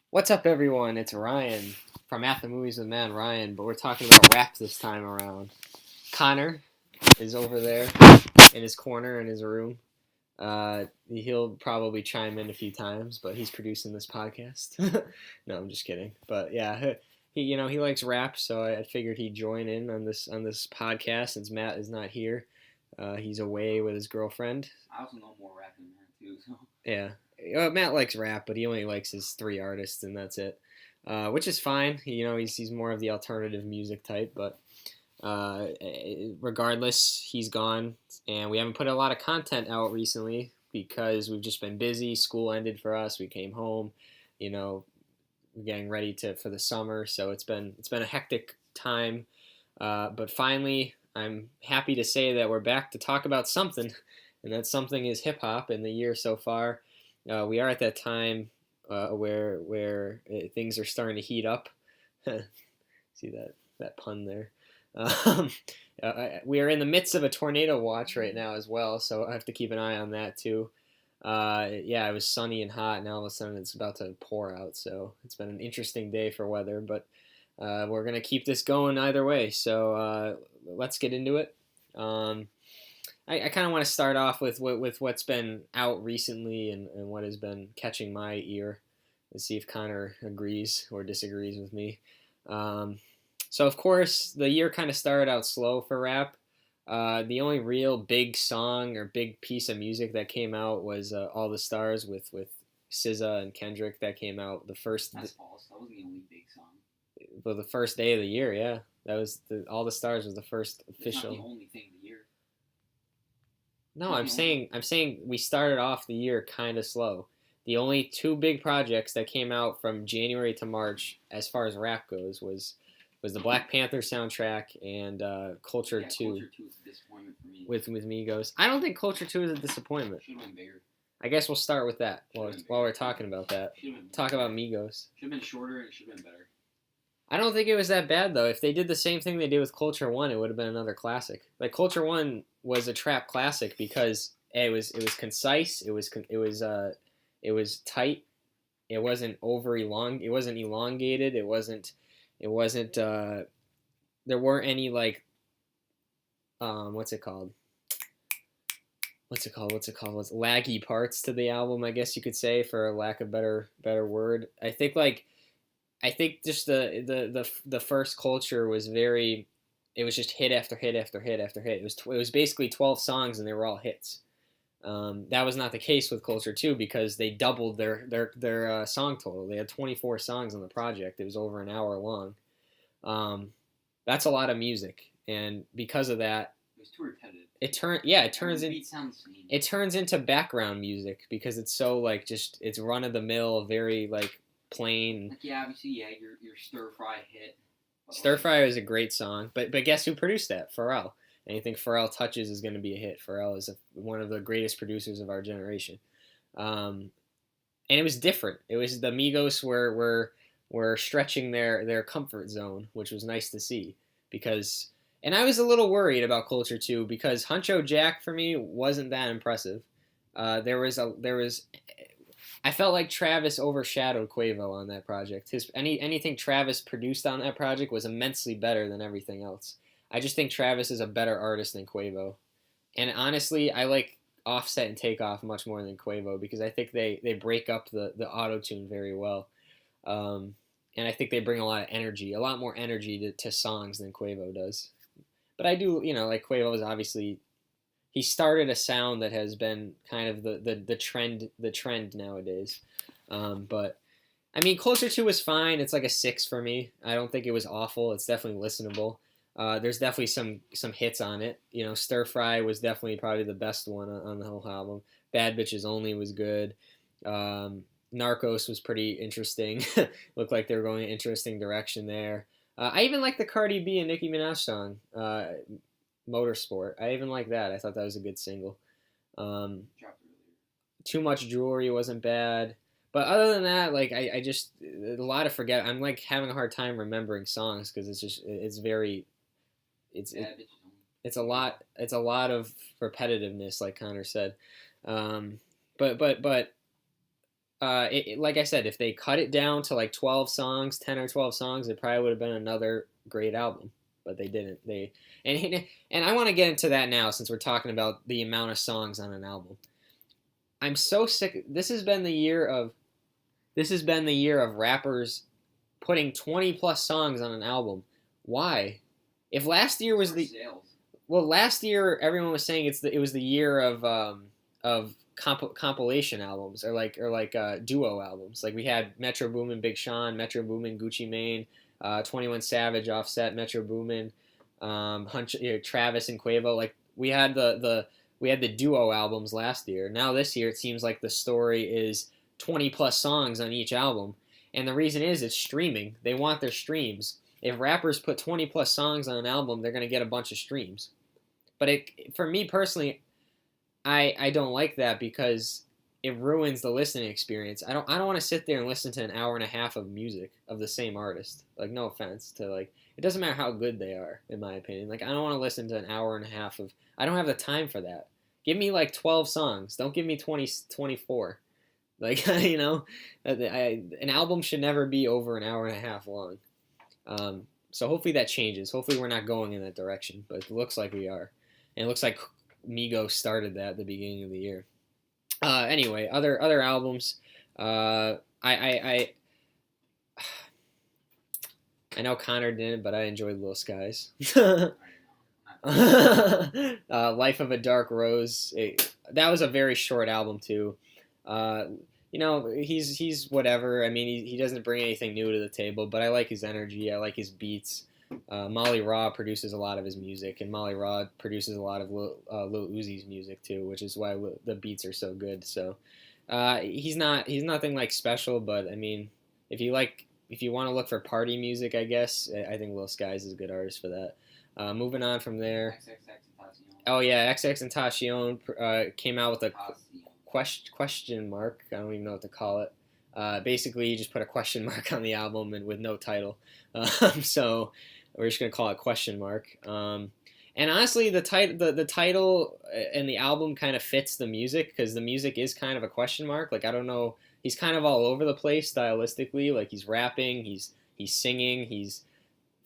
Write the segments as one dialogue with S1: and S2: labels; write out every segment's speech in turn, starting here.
S1: What's up, everyone? It's Ryan from At the Movies with Man Ryan, but we're talking about rap this time around. Connor is over there in his corner in his room. He'll probably chime in a few times, but he's producing this podcast. No, I'm just kidding. But yeah, he likes rap, so I figured he'd join in on this podcast since Matt is not here. He's away with his girlfriend.
S2: I also know more rap than that too. So
S1: Yeah. Matt likes rap, but he only likes his three artists, and that's it. Which is fine. He's more of the alternative music type, but regardless, he's gone, and we haven't put a lot of content out recently because we've just been busy. School ended for us. We came home. You know, we're getting ready for the summer, so it's been a hectic time. But finally, I'm happy to say that we're back to talk about something, and that something is hip hop. In the year so far, we are at that time where things are starting to heat up. See that pun there. Um, we are in the midst of a tornado watch right now as well, so I have to keep an eye on that too. Yeah, it was sunny and hot, and now all of a sudden it's about to pour out. So it's been an interesting day for weather, but we're gonna keep this going either way. So let's get into it. Um, I kind of want to start off with what's been out recently and what has been catching my ear, and see if Connor agrees or disagrees with me. Um, so of course the year kind of started out slow for rap. The only real big song or big piece of music that came out was "All the Stars" with SZA and Kendrick. That came out
S2: that's false. That wasn't the only big song.
S1: the first day of the year. Yeah, that was "All the Stars" was the first
S2: It's not the
S1: official.
S2: only thing of the year.
S1: No,
S2: Not
S1: I'm
S2: the only.
S1: saying we started off the year kind of slow. The only two big projects that came out from January to March, as far as rap goes, was the Black Panther soundtrack and Culture
S2: Yeah,
S1: Two
S2: Culture 2 is a disappointment for me.
S1: with Migos. I don't think Culture Two is a disappointment.
S2: Should have been bigger.
S1: I guess we'll start with that
S2: Should've been
S1: while we're
S2: bigger.
S1: talking about that.
S2: Should have been
S1: Talk
S2: bigger.
S1: about Migos.
S2: Should have been shorter and should have been better.
S1: I don't think it was that bad though. If they did the same thing they did with Culture One, it would have been another classic. Like Culture One was a trap classic because it was concise. It was tight. It wasn't over elong. It wasn't elongated. It wasn't. There weren't any like what's it called? What's laggy parts to the album? I guess you could say, for a lack of better word. I think just the first Culture was very. It was just hit after hit after hit after hit. It was basically 12 songs and they were all hits. That was not the case with Culture Two because they doubled their song total. They had 24 songs on the project. It was over an hour long. Um, that's a lot of music, and because of that,
S2: It was too repetitive.
S1: it turns
S2: The
S1: in
S2: beat sounds the same.
S1: it turns into background music because it's so like just it's run of the mill, very like plain.
S2: Like, yeah, obviously, yeah, your stir fry hit.
S1: Stir Fry is a great song, but guess who produced that? Pharrell. Anything Pharrell touches is going to be a hit. Pharrell is one of the greatest producers of our generation, um, and it was different. It was the Migos were stretching their comfort zone, which was nice to see because. And I was a little worried about Culture Two because Huncho Jack for me wasn't that impressive. There was I felt like Travis overshadowed Quavo on that project. Anything Travis produced on that project was immensely better than everything else. I just think Travis is a better artist than Quavo. And honestly, I like Offset and Takeoff much more than Quavo because I think they break up the auto tune very well. Um, and I think they bring a lot more energy to songs than Quavo does. But I do, like Quavo is obviously he started a sound that has been kind of the trend nowadays. But I mean, Closer Two was fine. It's like a 6 for me. I don't think it was awful. It's definitely listenable. There's definitely some hits on it. Stir Fry was definitely probably the best one on the whole album. Bad Bitches Only was good. Narcos was pretty interesting. Looked like they were going an interesting direction there. I even like the Cardi B and Nicki Minaj song, Motorsport. I even like that. I thought that was a good single. Um,
S2: Dropped earlier.
S1: Too Much Jewelry wasn't bad. But other than that, like I just a lot of forget. I'm like having a hard time remembering songs because it's very it's
S2: Bad bitches only.
S1: it's a lot of repetitiveness, like Connor said. Um, but like I said, if they cut it down to like 12 songs, 10 or 12 songs, it probably would have been another great album. But they didn't. And I want to get into that now since we're talking about the amount of songs on an album. I'm so sick. This has been the year of rappers putting 20 plus songs on an album. Why? If last year was
S2: For
S1: the
S2: sales.
S1: well, last year everyone was saying it was the year of compilation albums or duo albums. Like we had Metro Boomin, Big Sean, Metro Boomin, Gucci Mane, 21 Savage, Offset, Metro Boomin, Travis and Quavo. Like we had the duo albums last year. Now this year it seems like the story is 20 plus songs on each album. And the reason is it's streaming. They want their streams. If rappers put 20 plus songs on an album, they're going to get a bunch of streams. But for me personally, I don't like that because it ruins the listening experience. I don't want to sit there and listen to an hour and a half of music of the same artist. Like no offense to like it doesn't matter how good they are in my opinion. Like I don't want to listen to an hour and a half of I don't have the time for that. Give me like 12 songs. Don't give me 20 24. Like an album should never be over an hour and a half long. So hopefully that changes. Hopefully we're not going in that direction, but it looks like we are. And it looks like Migos started that at the beginning of the year. Anyway, other albums. I know Connor didn't, but I enjoyed Lil Skies. Life of a Dark Rose. That was a very short album too. He's whatever. I mean, he doesn't bring anything new to the table, but I like his energy. I like his beats. Molly Raw produces a lot of his music, and Molly Raw produces a lot of Lil Uzi's music too, which is why the beats are so good. So he's nothing like special, but I mean, if you want to look for party music, I guess I think Lil Skies is a good artist for that. Moving on from there.
S2: XXXTentacion.
S1: Oh yeah, XXXTentacion came out with a question mark. I don't even know what to call it. Basically, you just put a question mark on the album and with no title. So we're just gonna call it question mark. And honestly, the title and the album kind of fits the music because the music is kind of a question mark. Like I don't know, he's kind of all over the place stylistically. Like he's rapping, he's singing, he's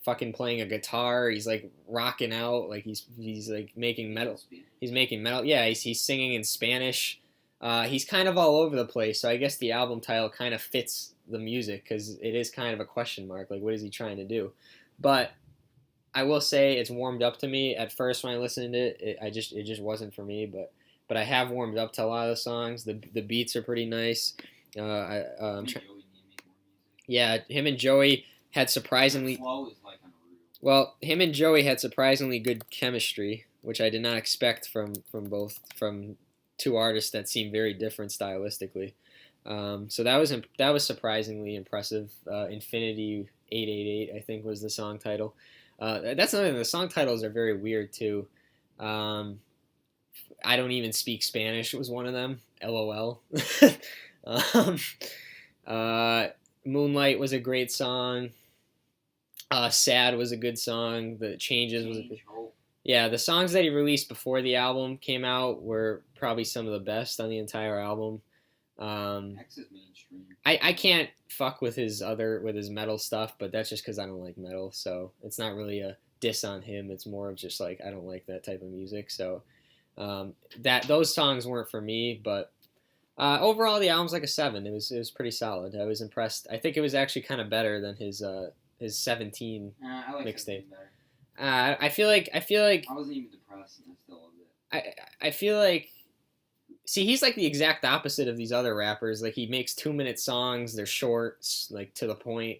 S1: fucking playing a guitar. He's like rocking out. Like he's like making metal. He's making metal. Yeah, he's singing in Spanish. He's kind of all over the place, so I guess the album title kind of fits the music because it is kind of a question mark. Like, what is he trying to do? But I will say it's warmed up to me. At first, when I listened to it, it just wasn't for me. But I have warmed up to a lot of the songs. The beats are pretty nice. Yeah, him and Joey had surprisingly.
S2: Flow is like unreal.
S1: Well, him and Joey had surprisingly good chemistry, which I did not expect from two artists that seem very different stylistically. So that was surprisingly impressive. Infinity 888, I think, was the song title. That's another thing. The song titles are very weird too. I don't even speak Spanish was one of them. LOL. Moonlight was a great song. Sad was a good song. The Changes was a good. Yeah, the songs that he released before the album came out were probably some of the best on the entire album.
S2: X is mainstream.
S1: I can't fuck with his metal stuff, but that's just because I don't like metal. So it's not really a diss on him. It's more of just like I don't like that type of music. So those songs weren't for me. But overall, the album's like a 7. It was pretty solid. I was impressed. I think it was actually kind of better than his 17
S2: I like
S1: mixtape.
S2: better.
S1: I feel like
S2: I wasn't even depressed, and I still loved it.
S1: I feel like, see, he's like the exact opposite of these other rappers. Like he makes 2-minute songs. They're short, like to the point.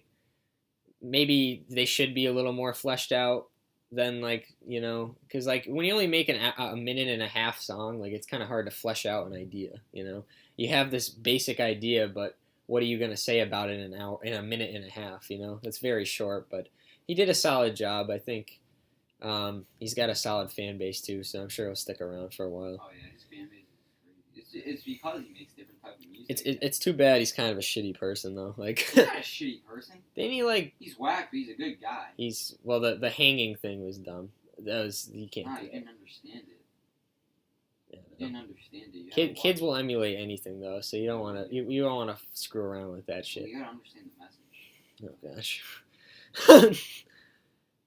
S1: Maybe they should be a little more fleshed out than because like when you only make a minute and a half song, like it's kind of hard to flesh out an idea. You have this basic idea, but what are you gonna say about it in a minute and a half? That's very short, but he did a solid job, I think. He's got a solid fan base too, so I'm sure he'll stick around for a while.
S2: Oh yeah, his fan base is crazy. It's because he makes different type of music.
S1: It's too bad he's kind of a shitty person though. Like
S2: He's not a shitty person.
S1: Didn't he
S2: He's whack, but he's a good guy.
S1: The hanging thing was dumb. You can't do
S2: I
S1: that.
S2: didn't understand it.
S1: Yeah.
S2: didn't understand it.
S1: Kids will emulate anything though, so you don't want to you don't want to screw around with that shit.
S2: You gotta understand the message.
S1: Oh gosh.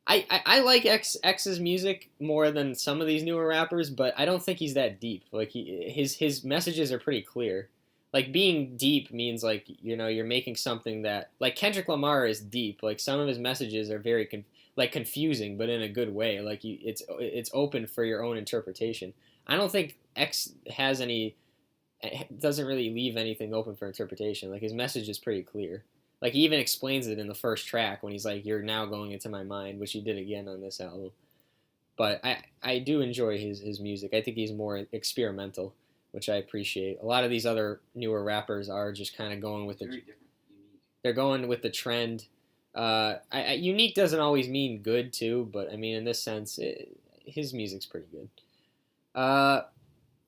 S1: I like X's music more than some of these newer rappers, but I don't think he's that deep. Like his messages are pretty clear. Like being deep means like you're making something that like Kendrick Lamar is deep. Like some of his messages are very confusing, but in a good way. Like it's open for your own interpretation. I don't think X has any doesn't really leave anything open for interpretation. Like his message is pretty clear. Like he even explains it in the first track when he's like, "You're now going into my mind," which he did again on this album. But I do enjoy his music. I think he's more experimental, which I appreciate. A lot of these other newer rappers are just kind of going with they're going with the trend. Unique doesn't always mean good too, but I mean in this sense, his music's pretty good. All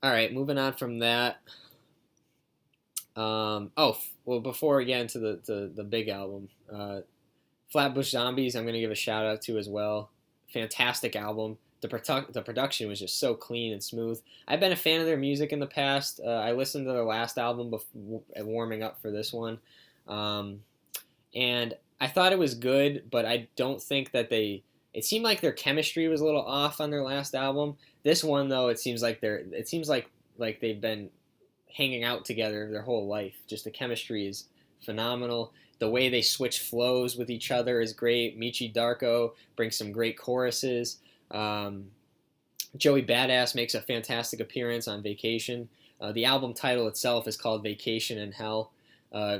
S1: right, moving on from that. Before we get into the big album, Flatbush Zombies, I'm gonna give a shout out to as well. Fantastic album. The production was just so clean and smooth. I've been a fan of their music in the past. I listened to their last album before warming up for this one, and I thought it was good, but I don't think that it seemed like their chemistry was a little off on their last album. This one though, it seems like they've been hanging out together their whole life. Just the chemistry is phenomenal. The way they switch flows with each other is great. Michi Darko brings some great choruses. Joey Badass makes a fantastic appearance on Vacation. The album title itself is called Vacation in Hell.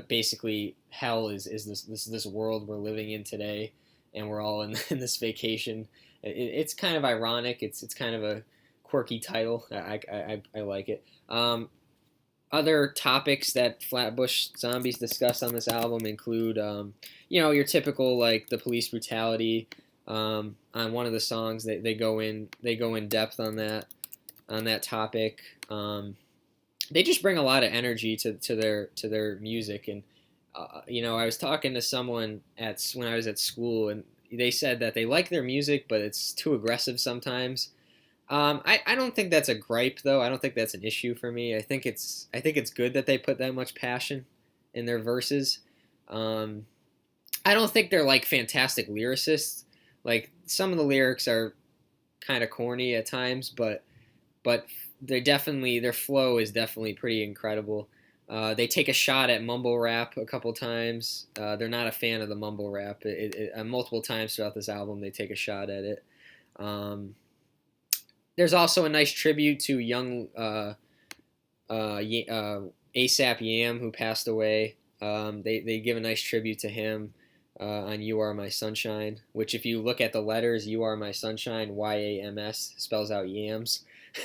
S1: Basically, hell is this world we're living in today, and we're all in this vacation. It's kind of ironic. It's kind of a quirky title. I like it. Other topics that Flatbush Zombies discuss on this album include, your typical like the police brutality. On one of the songs, they go in depth on that topic. They just bring a lot of energy to their music, and I was talking to someone when I was at school, and they said that they like their music, but it's too aggressive sometimes. I don't think that's a gripe though. I don't think that's an issue for me. I think it's good that they put that much passion in their verses. I don't think they're like fantastic lyricists. Like some of the lyrics are kind of corny at times, but their flow is definitely pretty incredible. They take a shot at mumble rap a couple times. They're not a fan of the mumble rap. Multiple times throughout this album, they take a shot at it. There's also a nice tribute to young ASAP Yam, who passed away. They give a nice tribute to him on You Are My Sunshine, which if you look at the letters, You Are My Sunshine, YAMS, spells out yams.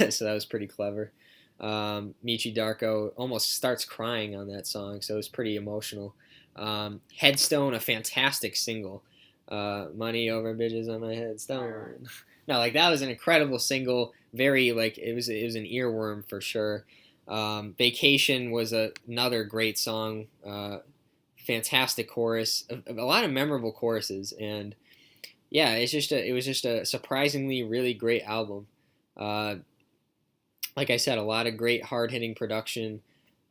S1: So that was pretty clever. Michi Darko almost starts crying on that song, so it was pretty emotional. Headstone, a fantastic single. Money over bitches on my headstone. No, like that was an incredible single. Very like it was an earworm for sure. Vacation was another great song. Fantastic chorus, a lot of memorable choruses, and yeah, it was just a surprisingly really great album. Like I said, a lot of great hard hitting production,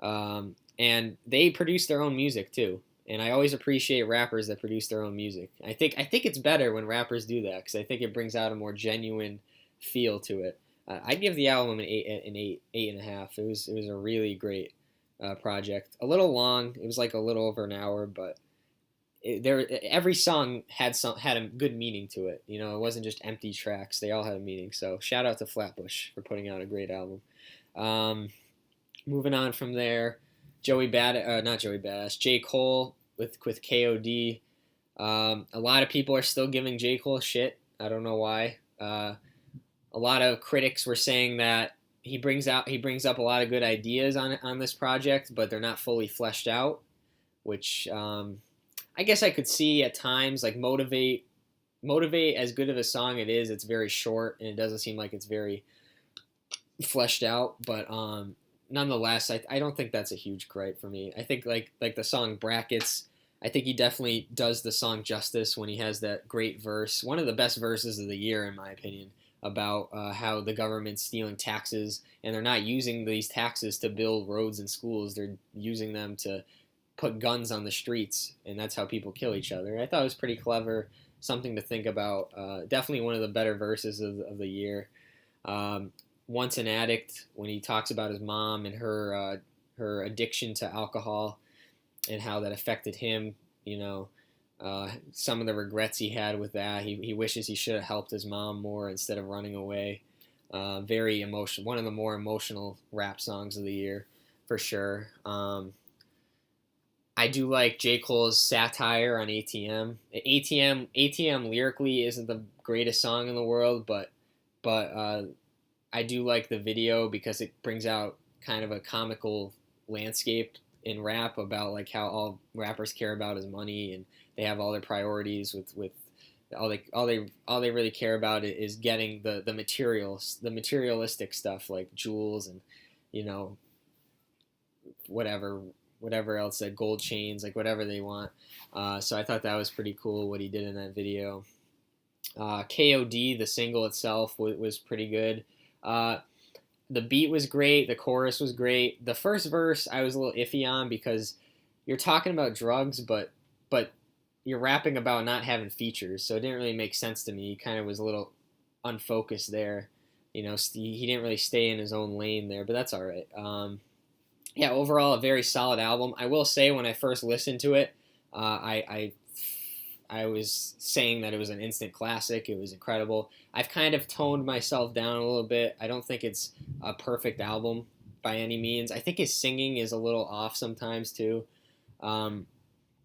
S1: and they produce their own music too. And I always appreciate rappers that produce their own music. I think it's better when rappers do that because I think it brings out a more genuine feel to it. I'd give the album an 8.5. It was a really great project. A little long. It was like a little over an hour, but every song had a good meaning to it. It wasn't just empty tracks. They all had a meaning. So shout out to Flatbush for putting out a great album. Moving on from there. J. Cole with KOD. A lot of people are still giving J. Cole shit. I don't know why. A lot of critics were saying that he brings up a lot of good ideas on this project, but they're not fully fleshed out, which I guess I could see at times. Like Motivate, as good of a song it is, it's very short and it doesn't seem like it's very fleshed out, but nonetheless, I don't think that's a huge gripe for me. I think like the song Brackets, I think he definitely does the song justice when he has that great verse. One of the best verses of the year, in my opinion. about how the government's stealing taxes, and they're not using these taxes to build roads and schools. They're using them to put guns on the streets, and that's how people kill each other. I thought it was pretty clever, something to think about. Definitely one of the better verses of the year. Once an Addict, when he talks about his mom and her addiction to alcohol and how that affected him, some of the regrets he had with that. He wishes he should have helped his mom more instead of running away. Very emotional, one of the more emotional rap songs of the year, for sure. I do like J. Cole's satire on ATM. ATM lyrically isn't the greatest song in the world, but I do like the video because it brings out kind of a comical landscape in rap about like how all rappers care about is money, and they have all their priorities with all they really care about is getting the materials, the materialistic stuff like jewels and whatever else, that gold chains, like whatever they want. So I thought that was pretty cool what he did in that video. KOD, the single itself, was pretty good. The beat was great. The chorus was great. The first verse I was a little iffy on because you're talking about drugs, but you're rapping about not having features, so it didn't really make sense to me. He kind of was a little unfocused there. He didn't really stay in his own lane there, but that's all right. Yeah, overall a very solid album. I will say when I first listened to it, I was saying that it was an instant classic. It was incredible. I've kind of toned myself down a little bit. I don't think it's a perfect album by any means. I think his singing is a little off sometimes too.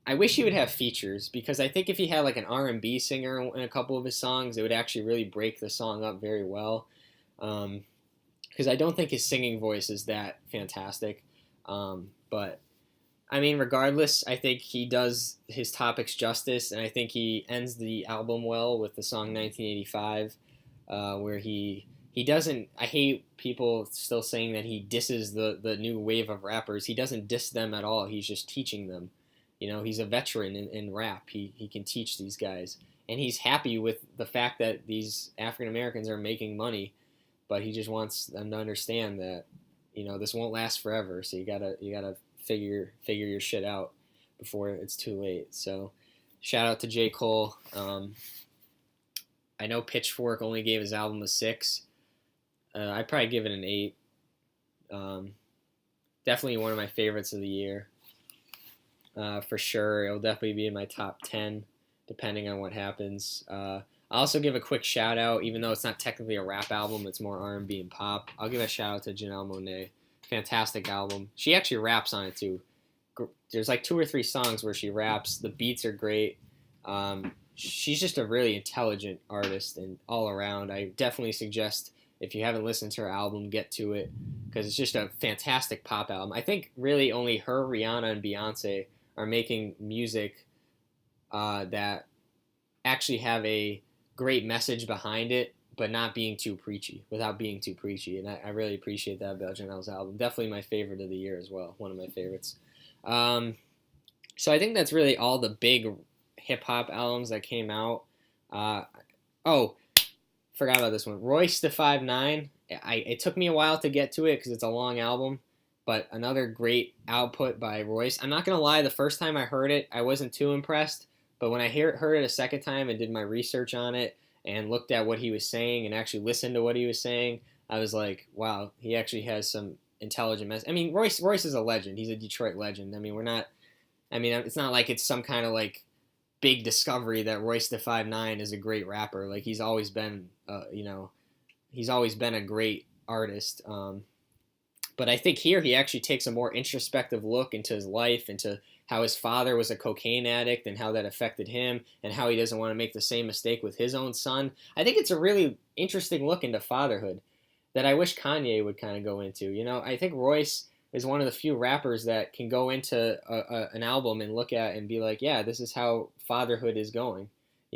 S1: I wish he would have features, because I think if he had like an R&B singer in a couple of his songs, it would actually really break the song up very well. Because I don't think his singing voice is that fantastic. But I mean, regardless, I think he does his topics justice, and I think he ends the album well with the song 1985, where he doesn't. I hate people still saying that he disses the new wave of rappers. He doesn't diss them at all. He's just teaching them. He's a veteran in rap. He can teach these guys, and he's happy with the fact that these African Americans are making money, but he just wants them to understand that this won't last forever. So you gotta figure your shit out before it's too late. So shout out to J. Cole. I know Pitchfork only gave his album a 6. I'd probably give it an 8. Definitely one of my favorites of the year. For sure. It'll definitely be in my top 10, depending on what happens. I'll also give a quick shout out, even though it's not technically a rap album, it's more R&B and pop. I'll give a shout out to Janelle Monáe. Fantastic album. She actually raps on it too. There's like 2 or 3 songs where she raps. The beats are great. She's just a really intelligent artist and all around. I definitely suggest, if you haven't listened to her album, get to it, because it's just a fantastic pop album. I think really only her, Rihanna, and Beyonce are making music that actually have a great message behind it, but not being too preachy, without being too preachy. And I really appreciate that about Janelle's album. Definitely my favorite of the year as well. One of my favorites. So I think that's really all the big hip-hop albums that came out. Forgot about this one. Royce da 5'9". It took me a while to get to it because it's a long album, but another great output by Royce. I'm not going to lie, the first time I heard it, I wasn't too impressed, but when I heard it a second time and did my research on it and looked at what he was saying and actually listened to what he was saying, I was like, wow, he actually has some intelligent message. I mean, Royce is a legend. He's a Detroit legend. It's not like it's some kind of like big discovery that Royce da 5'9" is a great rapper. Like, he's always been, he's always been a great artist. But I think here he actually takes a more introspective look into his life, into how his father was a cocaine addict and how that affected him, and how he doesn't want to make the same mistake with his own son. I think it's a really interesting look into fatherhood that I wish Kanye would kind of go into. I think Royce is one of the few rappers that can go into an album and look at and be like, yeah, this is how fatherhood is going.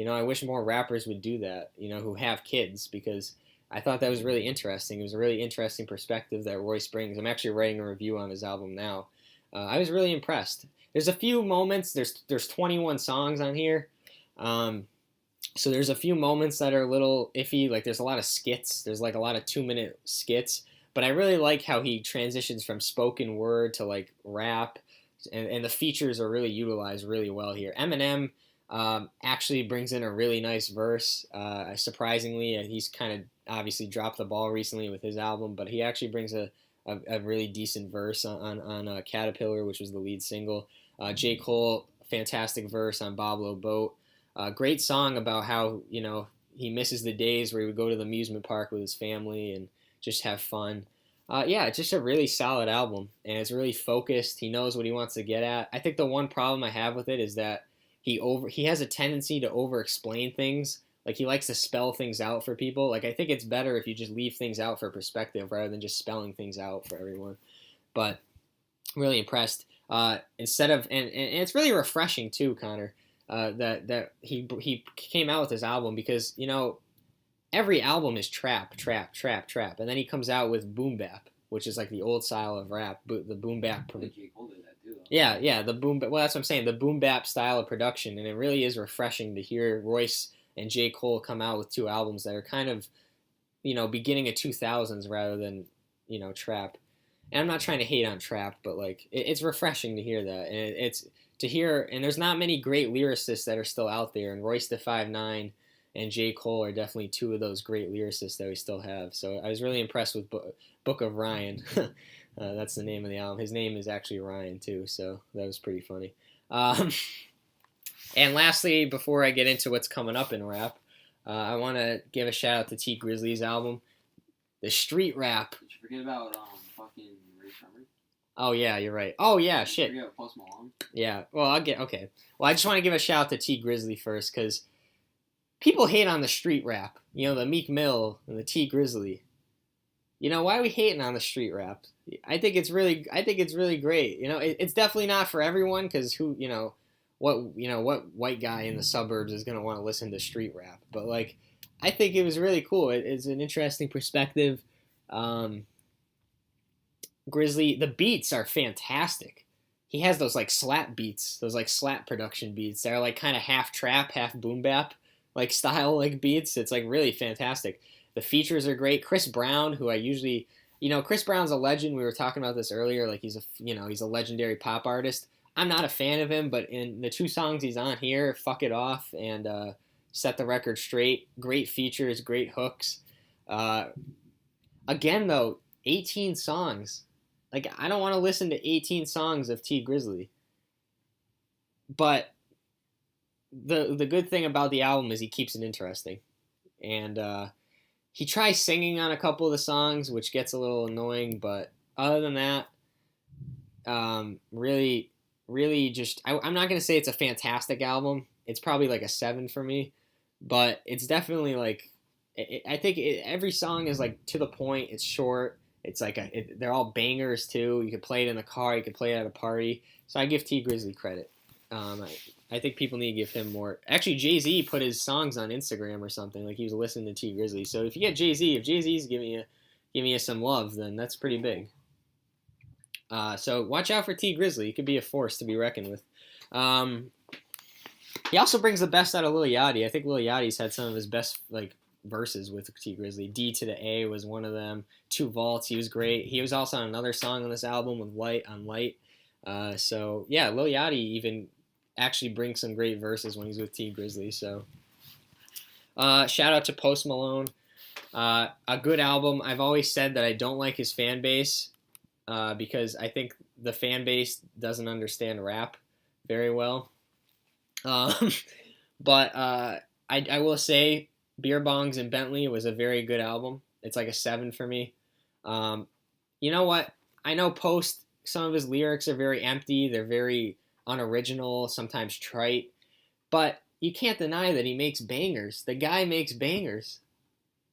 S1: I wish more rappers would do that, who have kids, because I thought that was really interesting. It was a really interesting perspective that Royce brings. I'm actually writing a review on his album now. I was really impressed. There's a few moments. There's 21 songs on here. So there's a few moments that are a little iffy. Like there's a lot of skits. There's like a lot of 2 minute skits. But I really like how he transitions from spoken word to like rap, and the features are really utilized really well here. Eminem actually brings in a really nice verse. Surprisingly, he's kind of obviously dropped the ball recently with his album, but he actually brings a really decent verse on Caterpillar, which was the lead single. J. Cole, fantastic verse on Boblo Boat. Great song about how he misses the days where he would go to the amusement park with his family and just have fun. Yeah, it's just a really solid album, and it's really focused. He knows what he wants to get at. I think the one problem I have with it is that he has a tendency to over explain things. Like he likes to spell things out for people. Like I think it's better if you just leave things out for perspective rather than just spelling things out for everyone. But really impressed. Instead of and it's really refreshing too, Connor. That he came out with his album because every album is trap, trap, trap, trap, and then he comes out with boom bap, which is like the old style of rap, the boom bap.
S2: I think J. Cole did that too.
S1: Yeah, the boom. Well, that's what I'm saying. The boom bap style of production, and it really is refreshing to hear Royce and J. Cole come out with two albums that are kind of, beginning of 2000s rather than, trap. And I'm not trying to hate on trap, but like it's refreshing to hear that, and it's to hear. And there's not many great lyricists that are still out there, and Royce da 5'9" and J. Cole are definitely two of those great lyricists that we still have. So I was really impressed with Book of Ryan. That's the name of the album. His name is actually Ryan too, so that was pretty funny. And lastly, before I get into what's coming up in rap, I want to give a shout out to T Grizzly's album, the street rap.
S2: Did you forget about fucking Ray Sharma?
S1: Oh yeah, you're right. Oh yeah,
S2: Did you
S1: shit.
S2: forget about Post Malone?
S1: Yeah. Well, okay. Well, I just want to give a shout out to T Grizzly first because people hate on the street rap. The Meek Mill and the T Grizzly. Why are we hating on the street rap? I think it's really great. It's definitely not for everyone because what white guy in the suburbs is gonna want to listen to street rap? But like, I think it was really cool. It's an interesting perspective. Grizzly, the beats are fantastic. He has those like slap beats, those like slap production beats that are like kind of half trap, half boom bap like style like beats. It's like really fantastic. The features are great. Chris Brown, who I usually, Chris Brown's a legend. We were talking about this earlier. Like he's a legendary pop artist. I'm not a fan of him, but in the two songs he's on here, Fuck It Off and Set the Record Straight, great features, great hooks. Again, though, 18 songs. Like, I don't want to listen to 18 songs of T Grizzly. But the good thing about the album is he keeps it interesting. And he tries singing on a couple of the songs, which gets a little annoying. But other than that, really just I'm not gonna say it's a fantastic album. It's probably like a 7 for me, but it's definitely like I think every song is like to the point. It's short. It's like they're all bangers too. You could play it in the car. You could play it at a party. So I give T Grizzly credit. I think people need to give him more. Actually, Jay-Z put his songs on Instagram or something. Like he was listening to T Grizzly. So if you get Jay-Z, if Jay-Z's giving you some love, then that's pretty big. So watch out for T Grizzly. He could be a force to be reckoned with. He also brings the best out of Lil Yachty. I think Lil Yachty's had some of his best like verses with T Grizzly. D to the A was one of them. Two Vaults, he was great. He was also on another song on this album with Light on Light. So yeah, Lil Yachty even actually brings some great verses when he's with T Grizzly. So shout out to Post Malone. A good album. I've always said that I don't like his fan base. Because I think the fan base doesn't understand rap very well. But I will say Beer Bongs and Bentley was a very good album. It's like a 7 for me. You know what? I know Post, some of his lyrics are very empty. They're very unoriginal, sometimes trite. But you can't deny that he makes bangers. The guy makes bangers.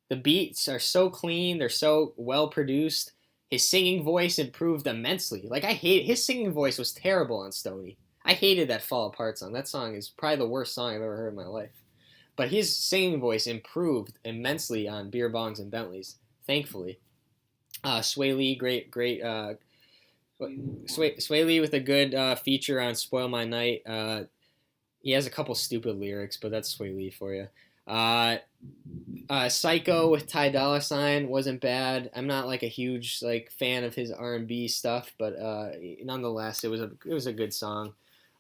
S1: The beats are so clean. They're so well produced. His singing voice improved immensely. Like, his singing voice was terrible on Stoney. I hated that Fall Apart song. That song is probably the worst song I've ever heard in my life. But his singing voice improved immensely on Beer Bongs and Bentleys, thankfully. Sway Lee, great. Sway Lee with a good feature on Spoil My Night. He has a couple stupid lyrics, but that's Sway Lee for you. Uh, Psycho with Ty Dolla Sign wasn't bad. I'm not like a huge like fan of his R&B stuff, but nonetheless, it was a good song.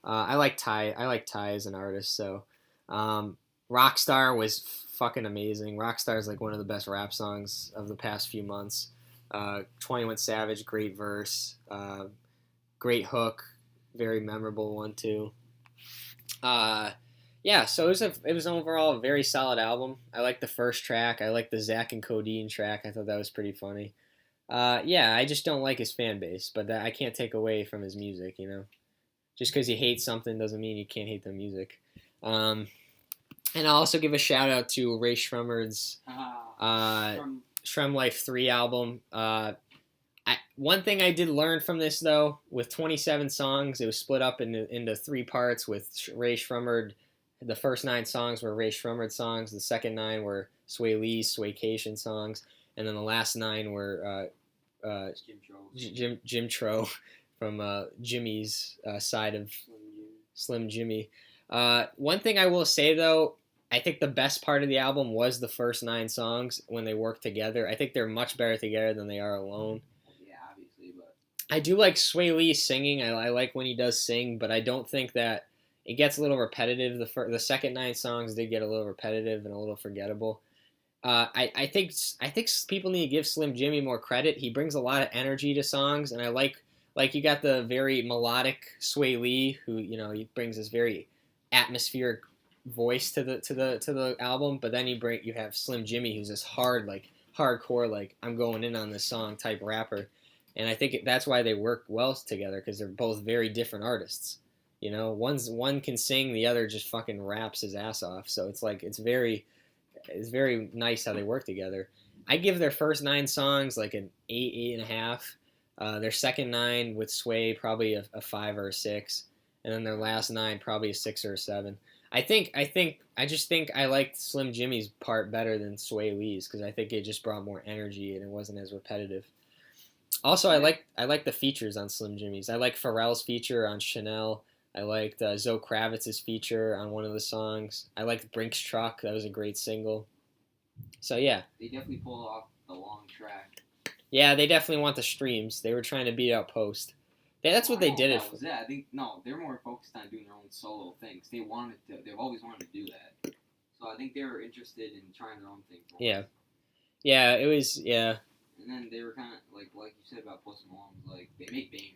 S1: I like Ty. I like Ty as an artist. So, um, Rockstar was fucking amazing. Rockstar is like one of the best rap songs of the past few months. 21 Savage, great verse, great hook, very memorable one too. Uh, yeah, so it was overall a very solid album. I like the first track. I like the Zach and Codeine track. I thought that was pretty funny. Yeah, I just don't like his fan base, but that I can't take away from his music. Just because you hate something doesn't mean you can't hate the music. Um, and I'll also give a shout out to Ray Shremmerd's
S2: From
S1: Shrem Life 3 album. One thing I did learn from this, though, with 27 songs, it was split up into three parts with Ray Shremmerd. The first 9 songs were Ray Shremmerd songs. The second 9 were Sway Lee's Swaycation songs. And then the last 9 were
S2: Jim Jones,
S1: Jim Tro from Jimmy's side of Slim Jimmy. One thing I will say, though, I think the best part of the album was the first 9 songs when they work together. I think they're much better together than they are alone.
S2: Yeah, obviously, but
S1: I do like Sway Lee singing. I like when he does sing, but I don't think that it gets a little repetitive. The second 9 songs did get a little repetitive and a little forgettable. I think people need to give Slim Jimmy more credit. He brings a lot of energy to songs, and I like you got the very melodic Sway Lee, who he brings this very atmospheric voice to the album. But then you have Slim Jimmy, who's this hardcore I'm going in on this song type rapper. And I think that's why they work well together, because they're both very different artists. One can sing, the other just fucking raps his ass off. So it's very nice how they work together. I give their first 9 songs like an 8.5. Their second 9 with Sway probably a 5 or a 6, and then their last 9 probably a 6 or a 7. I just think I liked Slim Jimmy's part better than Sway Lee's, because I think it just brought more energy and it wasn't as repetitive. Also, I like the features on Slim Jimmy's. I like Pharrell's feature on Chanel. I liked Zoe Kravitz's feature on one of the songs. I liked Brink's Truck. That was a great single. So yeah,
S2: they definitely pulled off the long track.
S1: yeah, they definitely want the streams. They were trying to beat out Post. That's what they did it for.
S2: I think no, they're more focused on doing their own solo things. They've always wanted to do that. So I think they were interested in trying their own thing.
S1: Yeah, yeah, it was
S2: And then they were kind of like you said about Post Malone, they make bangers.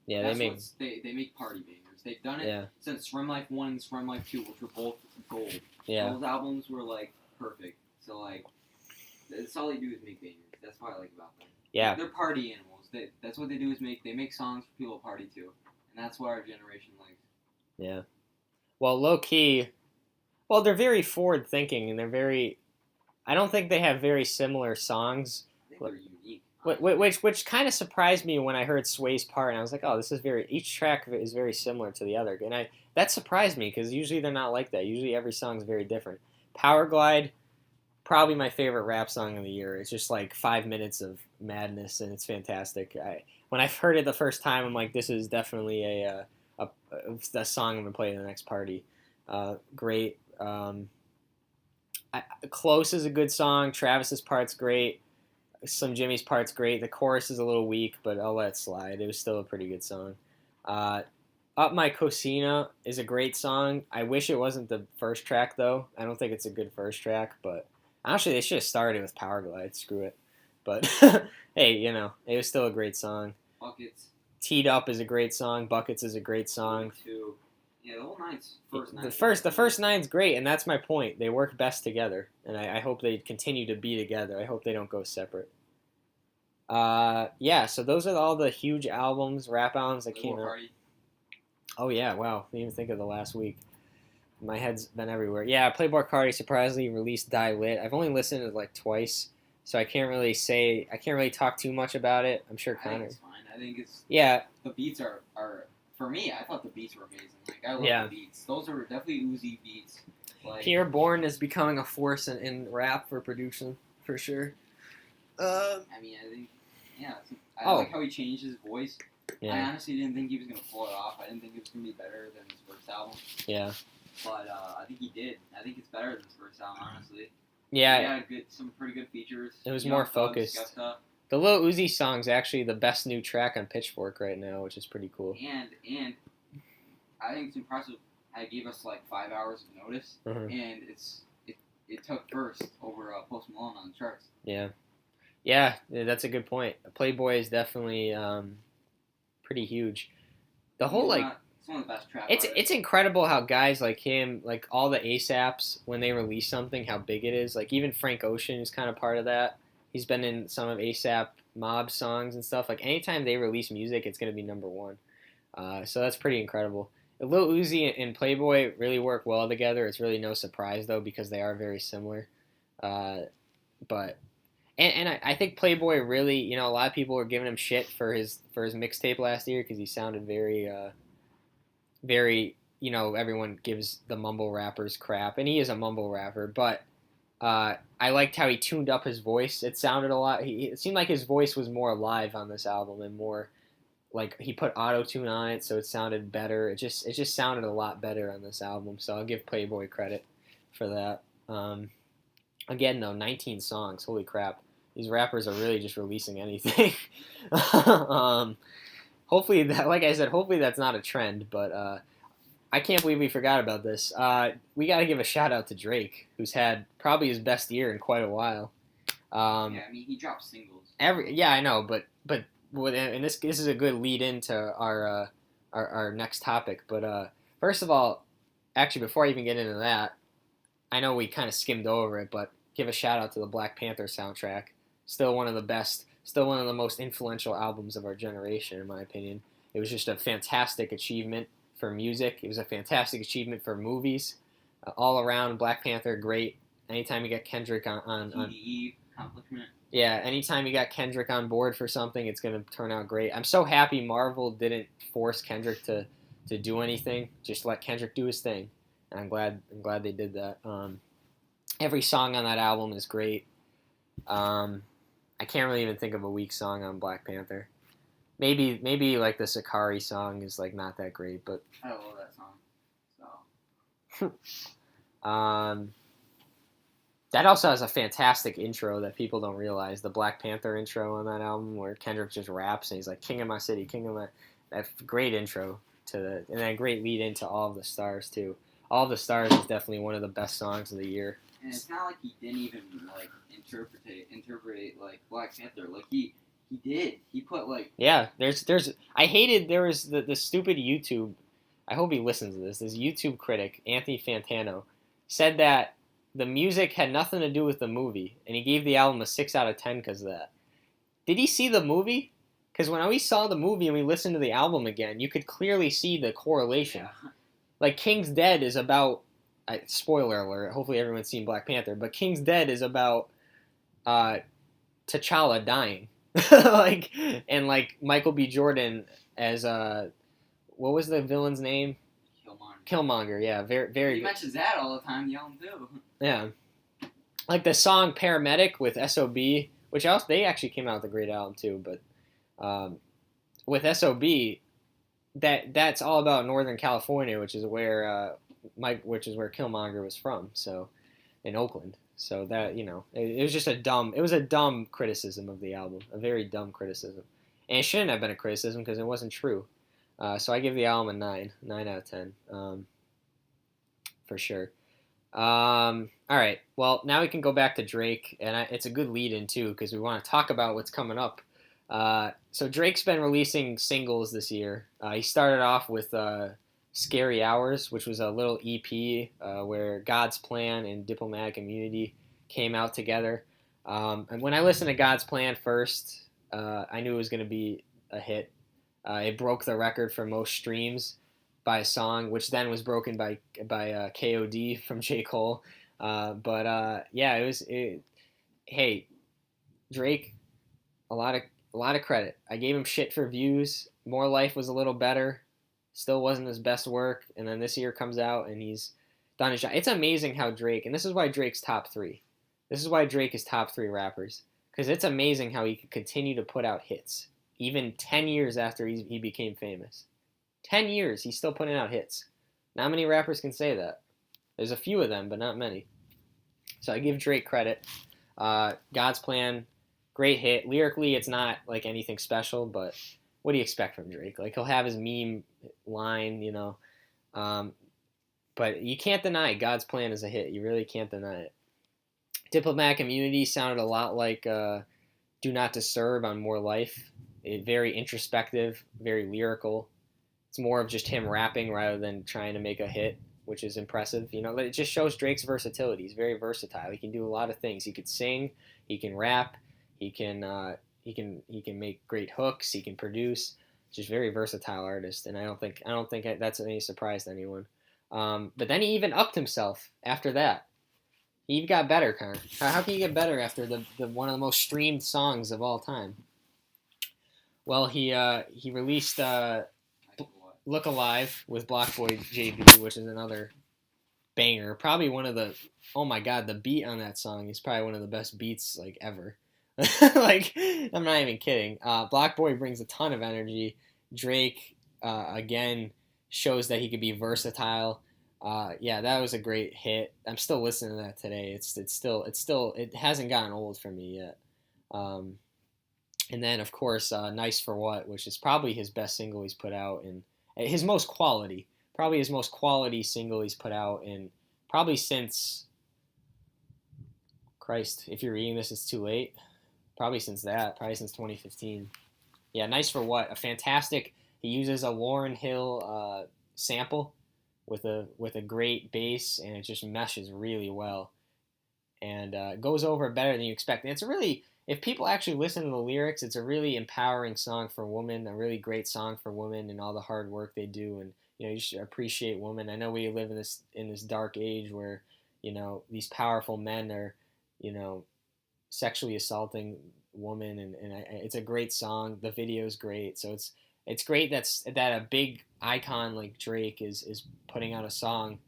S1: Yeah,
S2: they make party bangers. They've done it since Scrum Life 1 and Scrum Life 2, which were both gold.
S1: Yeah.
S2: Those albums were perfect. So that's all they do is make bangers. That's what I like about them.
S1: Yeah.
S2: They're party animals. That's what they do is they make songs for people to party to, and that's what our generation likes.
S1: Yeah. Well, low key, they're very forward thinking, and I don't think they have very similar songs.
S2: I think they're unique.
S1: Which kind of surprised me when I heard Sway's part, and I was like, oh, each track is very similar to the other, and that surprised me, because usually they're not like that. Usually every song is very different. Power Glide, probably my favorite rap song of the year. It's just 5 minutes of madness, and it's fantastic. When I heard it the first time, I'm like, this is definitely a song I'm gonna play in the next party. Great. Close is a good song. Travis's part's great. Slim Jimmy's part's great. The chorus is a little weak, but I'll let it slide. It was still a pretty good song. Up My Cocina is a great song. I wish it wasn't the first track, though. I don't think it's a good first track, but actually they should have started with Power Glide. Screw it. But hey, it was still a great song.
S2: Buckets.
S1: Teed Up is a great song. Buckets is a great song.
S2: Yeah, the whole first 9.
S1: The first 9's great, and that's my point. They work best together, and I hope they continue to be together. I hope they don't go separate. Yeah, so those are all the huge rap albums that came out.
S2: Party.
S1: Oh yeah, wow, didn't even think of the last week. My head's been everywhere. Yeah, Playboi Carti surprisingly released Die Lit. I've only listened to it twice, so I can't really talk too much about it. I'm sure Connor.
S2: I think it's fine. I think it's the beats are for me. I thought the beats were amazing. I love the beats. Those are definitely Uzi beats.
S1: Pierre Bourne is becoming a force in rap for production for sure.
S2: I think I like how he changed his voice.
S1: Yeah.
S2: I honestly didn't think he was gonna pull it off. I didn't think it was gonna be better than his first album.
S1: Yeah.
S2: but I think he did. I think it's better than his first album, honestly.
S1: Yeah,
S2: he had some pretty good features.
S1: it was
S2: Young
S1: more
S2: Thug,
S1: focused.
S2: Skepta.
S1: The Lil Uzi song's actually the best new track on Pitchfork right now, which is pretty cool.
S2: And I think it's impressive. I gave us like 5 hours of notice, and it took first over Post Malone on the charts.
S1: Yeah, that's a good point. Playboy is definitely pretty huge. The whole
S2: it's one of the best trap
S1: it's incredible how guys like him, like all the ASAPs, when they release something, how big it is. Like even Frank Ocean is kind of part of that. He's been in some of ASAP Mob songs and stuff. Like anytime they release music, it's gonna be number one. So that's pretty incredible. Lil Uzi and Playboy really work well together. It's really no surprise though because they are very similar. But I think Playboy really, a lot of people were giving him shit for his mixtape last year because he sounded very very, everyone gives the mumble rappers crap, and he is a mumble rapper, but I liked how he tuned up his voice. It sounded a lot. It seemed like his voice was more alive on this album and more like he put auto tune on it, so it sounded better. It just sounded a lot better on this album. So I'll give Playboy credit for that. Again, though, 19 songs. Holy crap! These rappers are really just releasing anything. Hopefully, like I said, hopefully that's not a trend. But I can't believe we forgot about this. We got to give a shout out to Drake, who's had probably his best year in quite a while.
S2: Yeah, I mean he dropped singles.
S1: I know, but and this is a good lead into our next topic. But first of all, actually, before I even get into that, I know we kind of skimmed over it, but give a shout out to the Black Panther soundtrack. Still one of the best. Still one of the most influential albums of our generation, in my opinion. It was just a fantastic achievement for music. It was a fantastic achievement for movies. All around, Black Panther, great. Anytime you get Kendrick on
S2: TDE accomplishment.
S1: Yeah, anytime you got Kendrick on board for something, it's going to turn out great. I'm so happy Marvel didn't force Kendrick to do anything. Just let Kendrick do his thing. And I'm glad they did that. Every song on that album is great. I can't really even think of a weak song on Black Panther. Maybe like the Sakari song is like not that great, but
S2: I love that song. So.
S1: That also has a fantastic intro that people don't realize. The Black Panther intro on that album, where Kendrick just raps and he's like "King of my city, king of my." That great intro and that great lead into All of the Stars too. All of the Stars is definitely one of the best songs of the year.
S2: And it's not like he didn't even like interpret like Black Panther. Like he did. He put like
S1: there's I hated there was the stupid YouTube. I hope he listens to this. This YouTube critic Anthony Fantano said that the music had nothing to do with the movie, and he gave the album a 6 out of 10 because of that. Did he see the movie? Because when we saw the movie and we listened to the album again, you could clearly see the correlation.
S2: Yeah.
S1: Like King's Dead is about. Spoiler alert. Hopefully everyone's seen Black Panther, but King's Dead is about T'Challa dying, like Michael B. Jordan as what was the villain's name? Killmonger. Yeah, very very.
S2: He mentions that all the time. Young too.
S1: Yeah, like the song "Paramedic" with S.O.B., which they actually came out with a great album too. But with S.O.B., that's all about Northern California, which is where Killmonger was from. So in Oakland. So that it was just a dumb criticism of the album, a very dumb criticism, and it shouldn't have been a criticism because it wasn't true. So I give the album a 9 out of 10, for sure. All right, well now we can go back to Drake, and it's a good lead-in too because we want to talk about what's coming up. So Drake's been releasing singles this year. He started off with Scary Hours, which was a little EP where God's Plan and Diplomatic Immunity came out together. And when I listened to God's Plan first, I knew it was going to be a hit. It broke the record for most streams by a song, which then was broken by KOD from J. Cole. Hey, Drake, a lot of credit. I gave him shit for views. More Life was a little better. Still wasn't his best work, and then this year comes out and he's done his job. It's amazing how Drake, and this is why Drake's top 3. This is why Drake is top 3 rappers, because it's amazing how he could continue to put out hits, even 10 years after he became famous. 10 years, he's still putting out hits. Not many rappers can say that. There's a few of them, but not many. So I give Drake credit. God's Plan, great hit. Lyrically, it's not like anything special, but what do you expect from Drake? Like he'll have his meme line, you know. But you can't deny God's Plan is a hit. You really can't deny it. Diplomatic Immunity sounded a lot like Do Not Disturb on More Life. Very introspective, very lyrical. It's more of just him rapping rather than trying to make a hit, which is impressive. You know, it just shows Drake's versatility. He's very versatile. He can do a lot of things. He could sing, he can rap, he can make great hooks, he can produce. Just very versatile artist, and I don't think that's any surprise to anyone. But then he even upped himself after that. He got better, Connor. How can you get better after the one of the most streamed songs of all time? Well, he released Look Alive with BlocBoy JB, which is another banger. Probably one of the, oh my god, the beat on that song is probably one of the best beats like ever. Like, I'm not even kidding. BlocBoy brings a ton of energy. Drake, again, shows that he could be versatile. Yeah, that was a great hit. I'm still listening to that today. It hasn't gotten old for me yet. And then of course, Nice for What, which is probably his best single he's put out, and his most quality single he's put out in probably since, Christ, if you're reading this, it's too late. Probably since 2015. Yeah, Nice for What, a fantastic. He uses a Lauryn Hill sample with a great bass, and it just meshes really well, and goes over better than you expect. And it's really, if people actually listen to the lyrics, it's a really empowering song for women, a really great song for women and all the hard work they do, and you should appreciate women. I know we live in this dark age where these powerful men are sexually assaulting women, and it's a great song. The video is great, so it's great that a big icon like Drake is putting out a song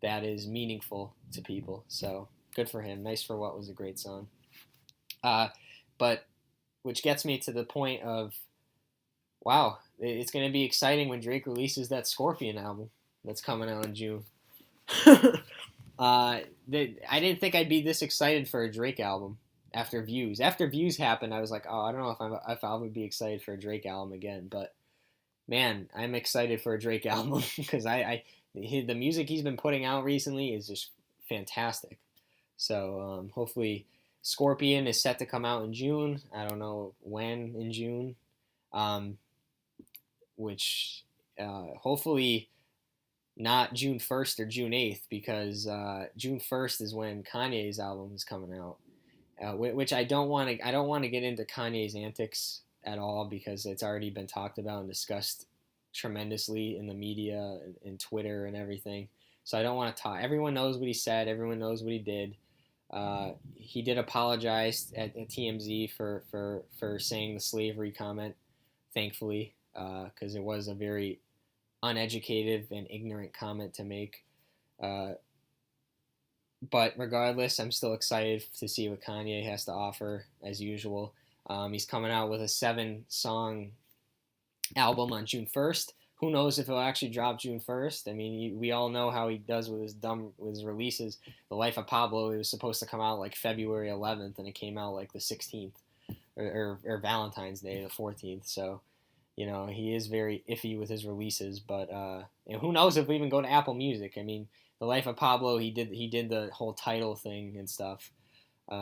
S1: that is meaningful to people. So good for him. Nice for What was a great song. But which gets me to the point of, wow, it's going to be exciting when Drake releases that Scorpion album that's coming out in June. I didn't think I'd be this excited for a Drake album after Views. After Views happened, I was like, oh, I don't know if I would be excited for a Drake album again. But man, I'm excited for a Drake album because the music he's been putting out recently is just fantastic. So hopefully Scorpion is set to come out in June. I don't know when in June, which hopefully not June 1st or June 8th, because June 1st is when Kanye's album is coming out, which I don't want to get into Kanye's antics at all, because it's already been talked about and discussed tremendously in the media and Twitter and everything. So I don't want to talk. Everyone knows what he said. Everyone knows what he did. He did apologize at TMZ for saying the slavery comment, thankfully, because it was a very uneducated and ignorant comment to make. But regardless, I'm still excited to see what Kanye has to offer, as usual. He's coming out with a 7-song album on June 1st. Who knows if he'll actually drop June 1st? I mean, we all know how he does with his releases. The Life of Pablo, it was supposed to come out like February 11th, and it came out like the 16th, or Valentine's Day, the 14th. So, he is very iffy with his releases. But and who knows if we even go to Apple Music? I mean, The Life of Pablo, he did the whole title thing and stuff.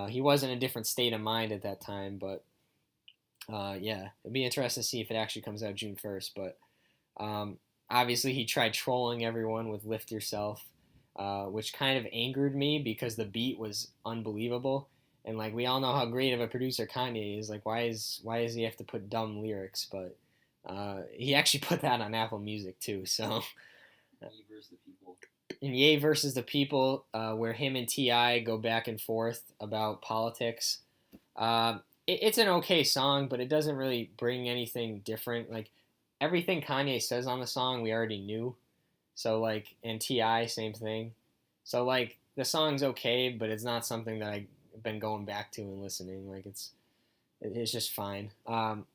S1: He was in a different state of mind at that time, but yeah, it'd be interesting to see if it actually comes out June 1st. But obviously he tried trolling everyone with Lift Yourself, which kind of angered me because the beat was unbelievable. And like, we all know how great of a producer Kanye is. Like, why does he have to put dumb lyrics? But he actually put that on Apple Music too. So
S2: Ye versus the People.
S1: And Ye versus the People, where him and T.I. go back and forth about politics. It's an okay song, but it doesn't really bring anything different. Like, everything Kanye says on the song, we already knew. So, like, and T.I., same thing. So, like, the song's okay, but it's not something that I've been going back to and listening. Like, it's just fine. I'm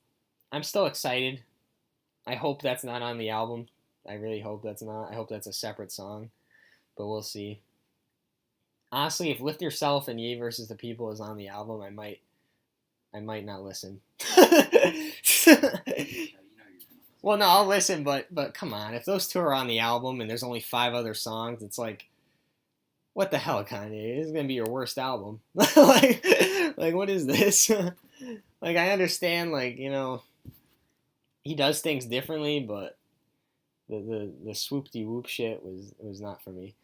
S1: still excited. I hope that's not on the album. I really hope that's not. I hope that's a separate song, but we'll see. Honestly, if Lift Yourself and Ye versus the People is on the album, I might not listen. Well, no, I'll listen, but come on, if those two are on the album and there's only 5 other songs, it's like, what the hell, Kanye? This is gonna be your worst album. like what is this? Like, I understand, like, he does things differently, but the swoop-de-whoop shit was not for me.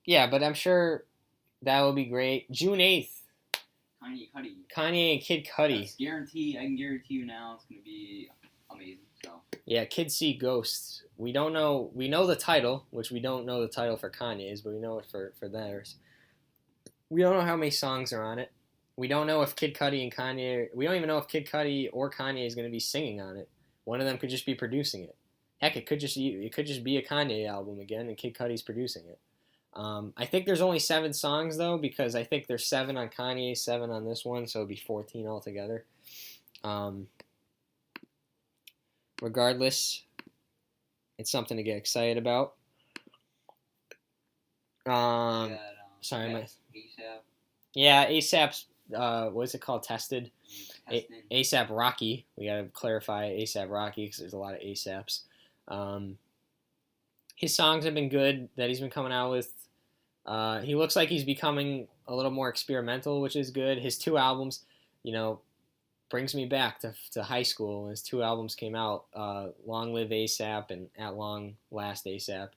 S1: Yeah, but I'm sure that will be great. June 8th. Kanye and Kid Cudi.
S2: That's guaranteed. I can guarantee you now it's going to be amazing. So.
S1: Yeah, Kids See Ghosts. We don't know. We know the title, which we don't know the title for Kanye's, but we know it for theirs. We don't know how many songs are on it. We don't know if Kid Cudi and Kanye. We don't even know if Kid Cudi or Kanye is going to be singing on it. One of them could just be producing it. Heck, it could just be a Kanye album again, and Kid Cudi's producing it. I think there's only 7 songs though, because I think there's 7 on Kanye, 7 on this one, so it'd be 14 altogether. Regardless, it's something to get excited about. Sorry,
S2: ASAP.
S1: Yeah, ASAP's what's it called? Tested. ASAP Rocky. We gotta clarify ASAP Rocky because there's a lot of ASAPs. His songs have been good that he's been coming out with. He looks like he's becoming a little more experimental, which is good. His 2 albums, brings me back to high school. His 2 albums came out, Long Live ASAP and At Long Last ASAP.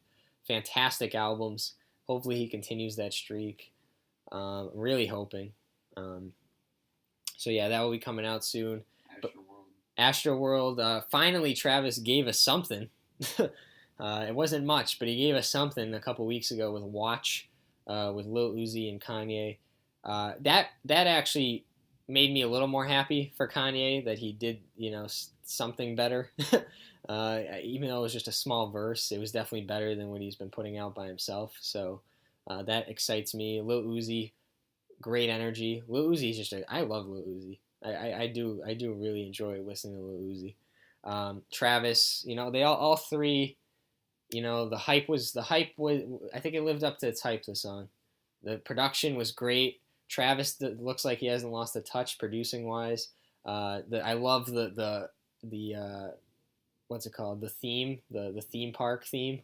S1: Fantastic albums. Hopefully he continues that streak. Really hoping. So yeah, that will be coming out soon. Astroworld. Finally, Travis gave us something. It wasn't much, but he gave us something a couple weeks ago with Watch, with Lil Uzi and Kanye. That actually made me a little more happy for Kanye that he did, something better. Even though it was just a small verse, it was definitely better than what he's been putting out by himself. So that excites me. Lil Uzi, great energy. Lil Uzi is I love Lil Uzi. I do really enjoy listening to Lil Uzi. Travis, they all 3. The hype was. I think it lived up to its hype. The song, the production was great. Travis looks like he hasn't lost a touch producing wise. I love the what's it called? The theme, the theme park theme,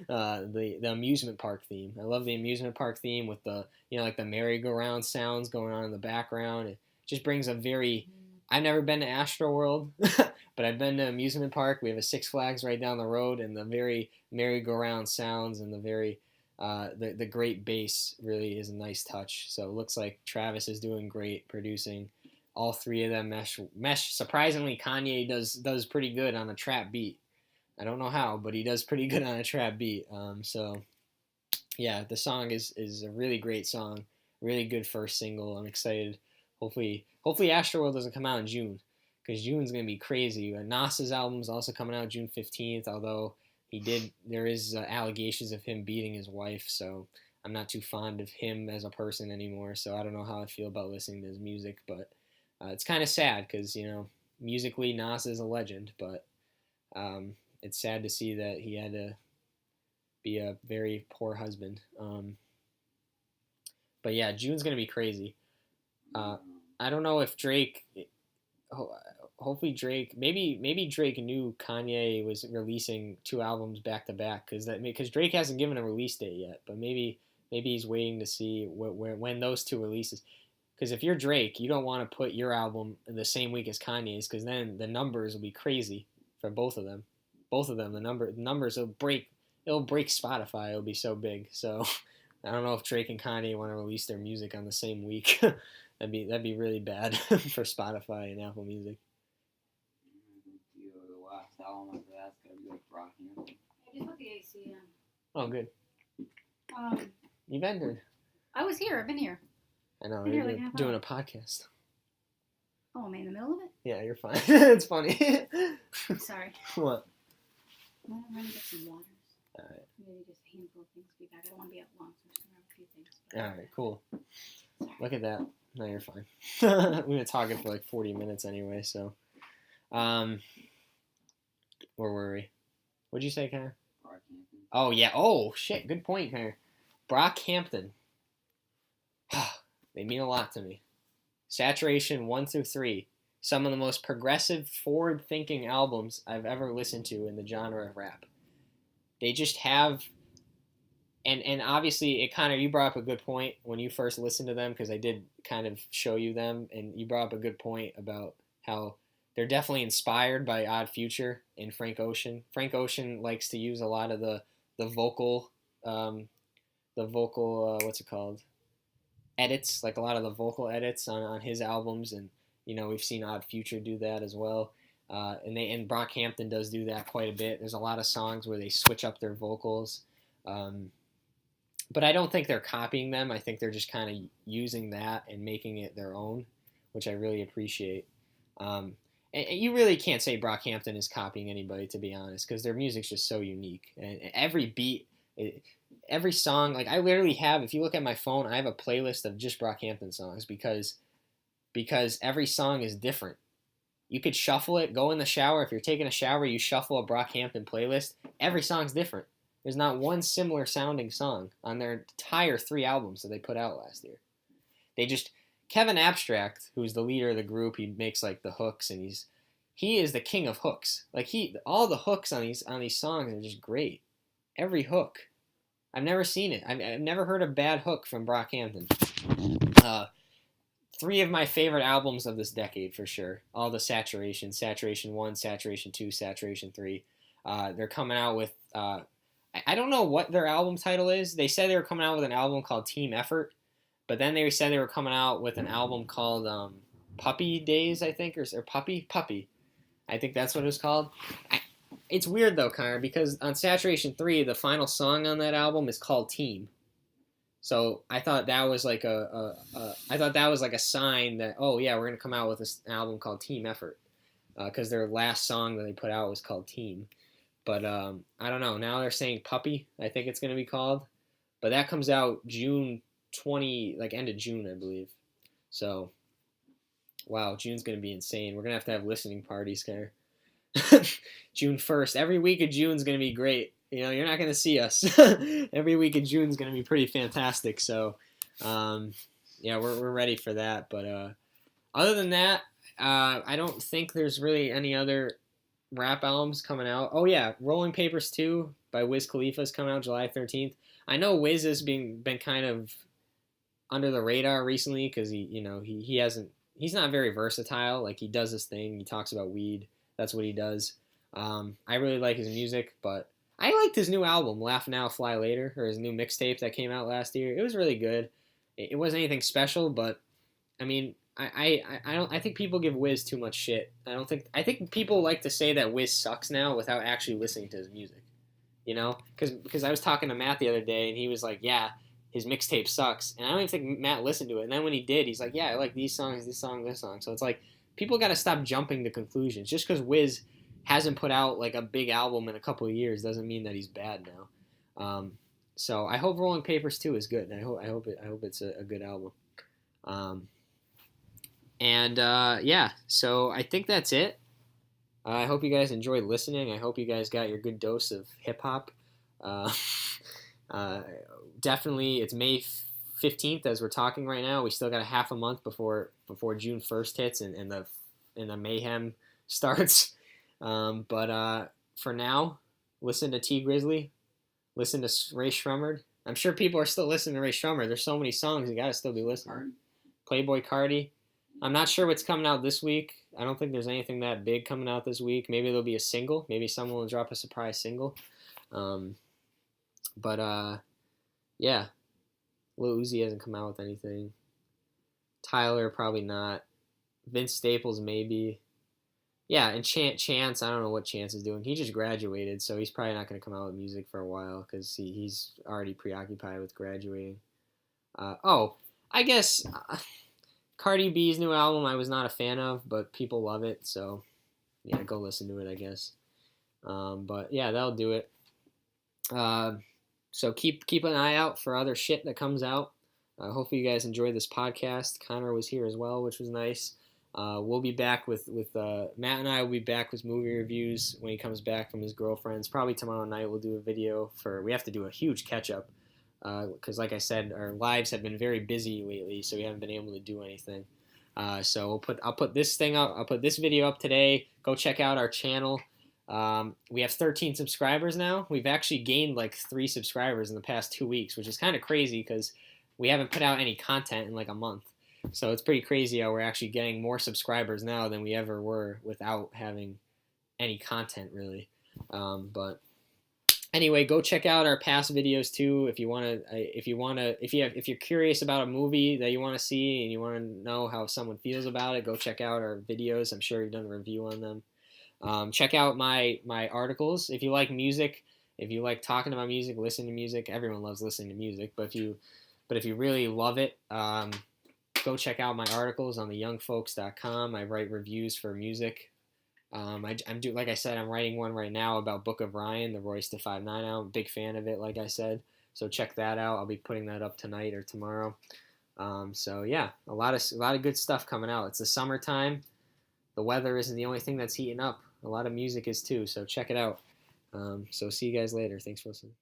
S1: the amusement park theme. I love the amusement park theme with the like the merry-go-round sounds going on in the background. It just brings a very. I've never been to Astroworld, but I've been to amusement park. We have a Six Flags right down the road, and the very merry-go-round sounds and the very the great bass really is a nice touch. So it looks like Travis is doing great producing. All 3 of them mesh. Surprisingly, Kanye does pretty good on a trap beat. I don't know how, but he does pretty good on a trap beat. So yeah, the song is a really great song. Really good first single. I'm excited. Hopefully Astroworld doesn't come out in June, because June's gonna be crazy. Nas's album's also coming out June 15th. Although there is allegations of him beating his wife, so I'm not too fond of him as a person anymore. So I don't know how I feel about listening to his music, but it's kind of sad because musically Nas is a legend, but it's sad to see that he had to be a very poor husband. But yeah, June's gonna be crazy. I don't know if Drake. Hopefully Drake. Maybe Drake knew Kanye was releasing 2 albums back to back because Drake hasn't given a release date yet. But maybe he's waiting to see when those 2 releases. Because if you're Drake, you don't want to put your album in the same week as Kanye's, because then the numbers will be crazy for both of them. The numbers will break. It'll break Spotify. It'll be so big. So I don't know if Drake and Kanye want to release their music on the same week. That'd be really bad for Spotify and Apple Music.
S2: The last album after that's gotta be like Brockhampton.
S3: I just put the AC in.
S1: Oh, good. You've entered.
S3: I was here. I've been here.
S1: I know. You're doing a podcast.
S3: Oh, am I in the middle of it?
S1: Yeah, you're fine. It's funny.
S3: Sorry.
S1: What?
S3: I'm going to get some waters.
S1: All right.
S3: Maybe just a handful of things to be back. I don't want to be out long, so I'm just going to have a few things.
S1: All right, cool.
S3: Sorry.
S1: Look at that. No, you're fine. We've been talking for like 40 minutes anyway, so. Where were we? What'd you say, Connor?
S2: Brockhampton.
S1: Oh, yeah. Oh, shit. Good point, Connor. Brockhampton. They mean a lot to me. Saturation 1 through 3. Some of the most progressive, forward-thinking albums I've ever listened to in the genre of rap. They just have... And obviously, it kind of... You brought up a good point when you first listened to them, because I did kind of show you them, and you brought up a good point about how they're definitely inspired by Odd Future and Frank Ocean. Frank Ocean likes to use a lot of the vocal... what's it called? Edits, like a lot of the vocal edits on his albums, and we've seen Odd Future do that as well, and Brockhampton does do that quite a bit. There's a lot of songs where they switch up their vocals, but I don't think they're copying them. I think they're just kind of using that and making it their own, which I really appreciate. And you really can't say Brockhampton is copying anybody, to be honest, because their music's just so unique, and every beat. Every song, like I literally have, if you look at my phone, I have a playlist of just Brockhampton songs because every song is different. You could shuffle it, go in the shower. If you're taking a shower, you shuffle a Brockhampton playlist. Every song's different. There's not one similar sounding song on their entire 3 albums that they put out last year. Kevin Abstract, who's the leader of the group, he makes like the hooks, and he is the king of hooks. Like all the hooks on these songs are just great. Every hook. I've never seen it. I've never heard a bad hook from Brockhampton. 3 of my favorite albums of this decade, for sure. All the Saturation 1, Saturation 2, Saturation 3. They're coming out with... I don't know what their album title is. They said they were coming out with an album called Team Effort, but then they said they were coming out with an album called Puppy Days, I think, or Puppy. I think that's what it was called. It's weird though, Connor, because on Saturation 3, the final song on that album is called Team. So I thought that was like a sign that, oh yeah, we're gonna come out with this album called Team Effort, because their last song that they put out was called Team. But I don't know. Now they're saying Puppy, I think it's gonna be called, but that comes out June 20, like end of June, I believe. So, wow, June's gonna be insane. We're gonna have listening parties, Connor. June 1st. Every week of June is going to be great. You're not going to see us. Every week of June is going to be pretty fantastic. So, yeah, we're ready for that. But other than that, I don't think there's really any other rap albums coming out. Oh, yeah, Rolling Papers 2 by Wiz Khalifa is coming out July 13th. I know Wiz has been kind of under the radar recently because he's not very versatile. Like, he does his thing. He talks about weed. That's what he does. I really like his music, but I liked his new album, Laugh Now, Fly Later, or his new mixtape that came out last year. It was really good. It wasn't anything special, but I mean, I think people give Wiz too much shit. I think people like to say that Wiz sucks now without actually listening to his music. Because I was talking to Matt the other day, and he was like, yeah, his mixtape sucks, and I don't even think Matt listened to it. And then when he did, he's like, yeah, I like these songs, this song, this song. So it's like, people got to stop jumping to conclusions. Just because Wiz hasn't put out like a big album in a couple of years doesn't mean that he's bad now. So I hope Rolling Papers 2 is good, and I hope it's a good album. Yeah, so I think that's it. I hope you guys enjoyed listening. I hope you guys got your good dose of hip hop. Definitely, it's May 15th as we're talking right now. We still got a half a month before June 1st hits and the mayhem starts. But for now, listen to T Grizzly, listen to Ray Shremmerd. I'm sure people are still listening to Ray Shremmerd. There's so many songs, you gotta still be listening. Playboy Cardi. I'm not sure what's coming out this week. I don't think there's anything that big coming out this week. Maybe there'll be a single. Maybe someone will drop a surprise single. Yeah. Lil Uzi hasn't come out with anything. Tyler, probably not. Vince Staples, maybe. Yeah, and Chance, I don't know what Chance is doing. He just graduated, so he's probably not going to come out with music for a while because he's already preoccupied with graduating. I guess Cardi B's new album I was not a fan of, but people love it, so yeah, go listen to it, I guess. But yeah, that'll do it. So keep an eye out for other shit that comes out. Hopefully you guys enjoyed this podcast. Connor was here as well, which was nice. We'll be back with Matt and I will be back with movie reviews when he comes back from his girlfriend's. Probably tomorrow night we'll do a video we have to do a huge catch up because like I said, our lives have been very busy lately, so we haven't been able to do anything. So I'll put this thing up. I'll put this video up today. Go check out our channel. We have 13 subscribers now. We've actually gained like 3 subscribers in the past 2 weeks, which is kind of crazy because we haven't put out any content in like a month. So it's pretty crazy how we're actually getting more subscribers now than we ever were without having any content really. But anyway, go check out our past videos too if you're curious about a movie that you want to see and you want to know how someone feels about it. Go check out our videos. I'm sure we've done a review on them. Check out my articles if you like music. If you like talking about music, listen to music. Everyone loves listening to music, but if you really love it, go check out my articles on theyoungfolks.com. I write reviews for music. Like I said, I'm writing one right now about Book of Ryan, the Royce da 5'9" album. I'm a big fan of it, like I said. So check that out. I'll be putting that up tonight or tomorrow. So yeah, a lot of good stuff coming out. It's the summertime. The weather isn't the only thing that's heating up. A lot of music is too. So check it out. So see you guys later. Thanks for listening.